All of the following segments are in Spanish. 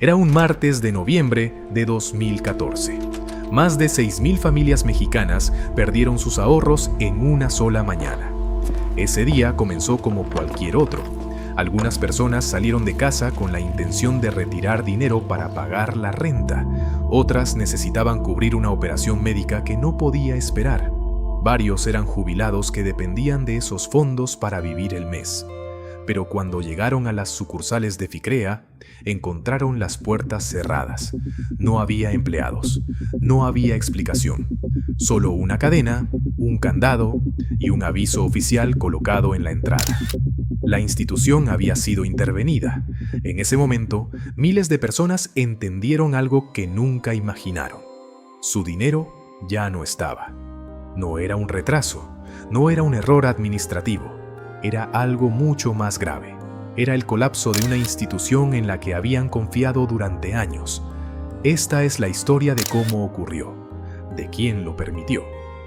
Era un martes de noviembre de 2014. Más de 6.000 familias mexicanas perdieron sus ahorros en una sola mañana. Ese día comenzó como cualquier otro. Algunas personas salieron de casa con la intención de retirar dinero para pagar la renta. Otras necesitaban cubrir una operación médica que no podía esperar. Varios eran jubilados que dependían de esos fondos para vivir el mes. Pero cuando llegaron a las sucursales de Ficrea, encontraron las puertas cerradas. No había empleados, no había explicación. Solo una cadena, un candado y un aviso oficial colocado en la entrada. La institución había sido intervenida. En ese momento, miles de personas entendieron algo que nunca imaginaron. Su dinero ya no estaba. No era un retraso, no era un error administrativo. Era algo mucho más grave. Era el colapso de una institución en la que habían confiado durante años. Esta es la historia de cómo ocurrió, de quién lo permitió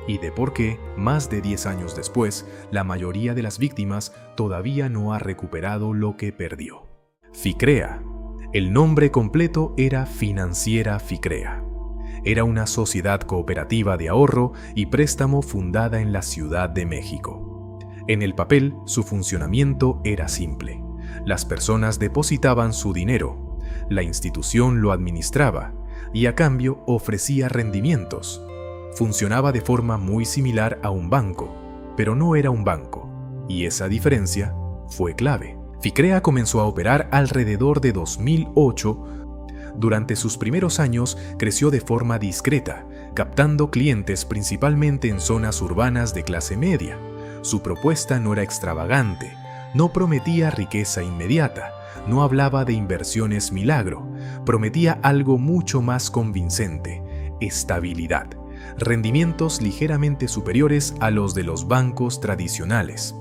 y de por qué, más de 10 años después, la mayoría de las víctimas todavía no ha recuperado lo que perdió. Ficrea. El nombre completo era Financiera Ficrea. Era una sociedad cooperativa de ahorro y préstamo fundada en la Ciudad de México. En el papel, su funcionamiento era simple. Las personas depositaban su dinero, la institución lo administraba y a cambio ofrecía rendimientos. Funcionaba de forma muy similar a un banco, pero no era un banco, y esa diferencia fue clave. Ficrea comenzó a operar alrededor de 2008. Durante sus primeros años creció de forma discreta, captando clientes principalmente en zonas urbanas de clase media. Su propuesta no era extravagante, no prometía riqueza inmediata, no hablaba de inversiones milagro, prometía algo mucho más convincente: estabilidad, rendimientos ligeramente superiores a los de los bancos tradicionales,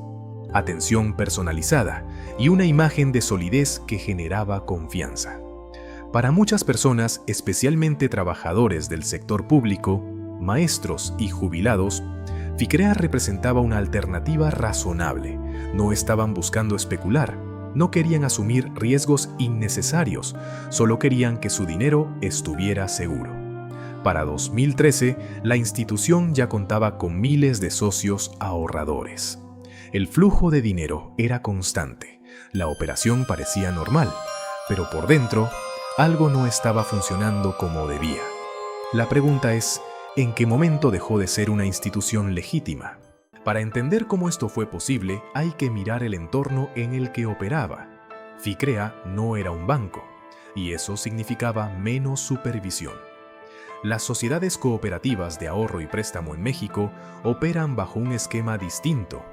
atención personalizada y una imagen de solidez que generaba confianza. Para muchas personas, especialmente trabajadores del sector público, maestros y jubilados, Ficrea representaba una alternativa razonable. No estaban buscando especular, no querían asumir riesgos innecesarios, solo querían que su dinero estuviera seguro. Para 2013, la institución ya contaba con miles de socios ahorradores. El flujo de dinero era constante, la operación parecía normal, pero por dentro, algo no estaba funcionando como debía. La pregunta es: ¿en qué momento dejó de ser una institución legítima? Para entender cómo esto fue posible, hay que mirar el entorno en el que operaba. Ficrea no era un banco, y eso significaba menos supervisión. Las sociedades cooperativas de ahorro y préstamo en México operan bajo un esquema distinto,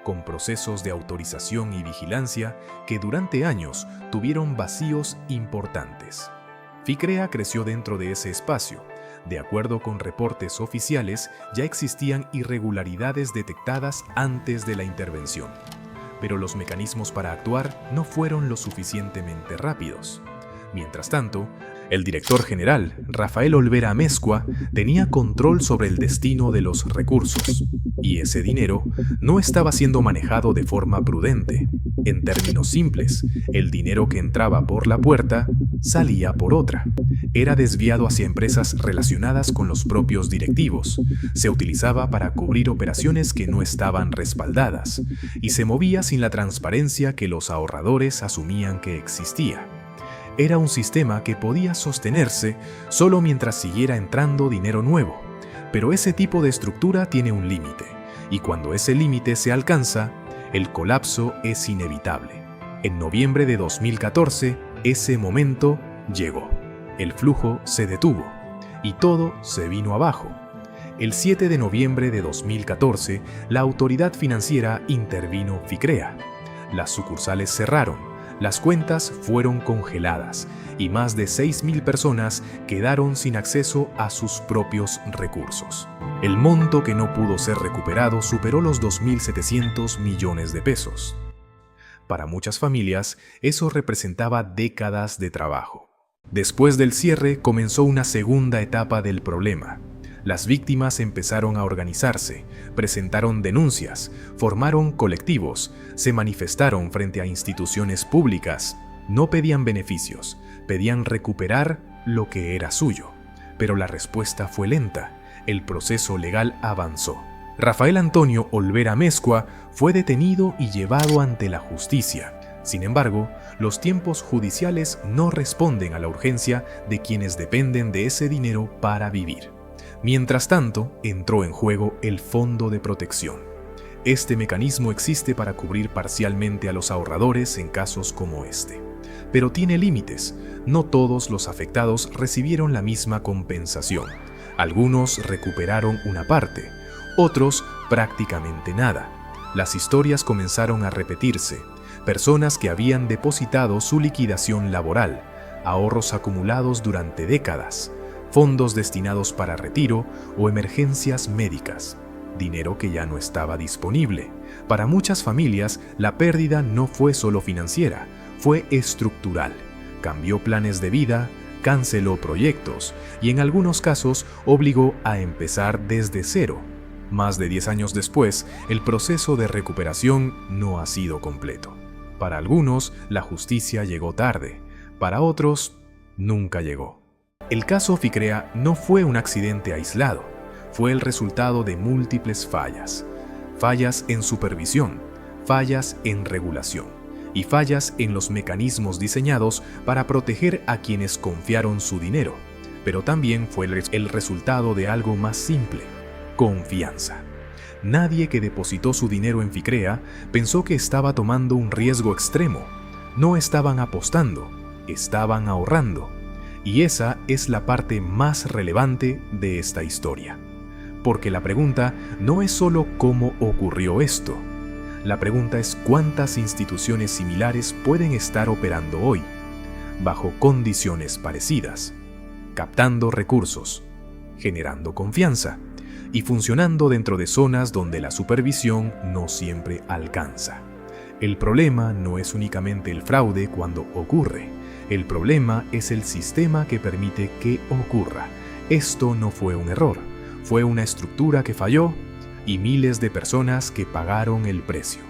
con procesos de autorización y vigilancia que durante años tuvieron vacíos importantes. Ficrea creció dentro de ese espacio. De acuerdo con reportes oficiales, ya existían irregularidades detectadas antes de la intervención, pero los mecanismos para actuar no fueron lo suficientemente rápidos. Mientras tanto, el director general, Rafael Olvera Amezcua, tenía control sobre el destino de los recursos, y ese dinero no estaba siendo manejado de forma prudente. En términos simples, el dinero que entraba por la puerta salía por otra. Era desviado hacia empresas relacionadas con los propios directivos, se utilizaba para cubrir operaciones que no estaban respaldadas, y se movía sin la transparencia que los ahorradores asumían que existía. Era un sistema que podía sostenerse solo mientras siguiera entrando dinero nuevo, pero ese tipo de estructura tiene un límite, y cuando ese límite se alcanza, el colapso es inevitable. En noviembre de 2014, ese momento llegó. El flujo se detuvo, y todo se vino abajo. El 7 de noviembre de 2014, la autoridad financiera intervino Ficrea. Las sucursales cerraron. Las cuentas fueron congeladas y más de 6.000 personas quedaron sin acceso a sus propios recursos. El monto que no pudo ser recuperado superó los 2.700 millones de pesos. Para muchas familias, eso representaba décadas de trabajo. Después del cierre, comenzó una segunda etapa del problema. Las víctimas empezaron a organizarse, presentaron denuncias, formaron colectivos, se manifestaron frente a instituciones públicas. No pedían beneficios, Pedían recuperar lo que era suyo, pero la respuesta fue lenta. El proceso legal avanzó. Rafael Antonio Olvera Amezcua fue detenido y llevado ante la justicia. Sin embargo, los tiempos judiciales no responden a la urgencia de quienes dependen de ese dinero para vivir. Mientras tanto, entró en juego el Fondo de Protección. Este mecanismo existe para cubrir parcialmente a los ahorradores en casos como este. Pero tiene límites. No todos los afectados recibieron la misma compensación. Algunos recuperaron una parte, otros prácticamente nada. Las historias comenzaron a repetirse. Personas que habían depositado su liquidación laboral, ahorros acumulados durante décadas, fondos destinados para retiro o emergencias médicas, dinero que ya no estaba disponible. Para muchas familias, la pérdida no fue solo financiera, fue estructural. Cambió planes de vida, canceló proyectos y en algunos casos obligó a empezar desde cero. Más de 10 años después, el proceso de recuperación no ha sido completo. Para algunos, la justicia llegó tarde. Para otros, nunca llegó. El caso Ficrea no fue un accidente aislado. Fue el resultado de múltiples fallas. Fallas en supervisión, fallas en regulación y fallas en los mecanismos diseñados para proteger a quienes confiaron su dinero. Pero también fue el resultado de algo más simple: confianza. Nadie que depositó su dinero en Ficrea pensó que estaba tomando un riesgo extremo. No estaban apostando, estaban ahorrando. Y esa es la parte más relevante de esta historia. Porque la pregunta no es solo cómo ocurrió esto. La pregunta es cuántas instituciones similares pueden estar operando hoy, bajo condiciones parecidas, captando recursos, generando confianza y funcionando dentro de zonas donde la supervisión no siempre alcanza. El problema no es únicamente el fraude cuando ocurre. El problema es el sistema que permite que ocurra. Esto no fue un error, fue una estructura que falló y miles de personas que pagaron el precio.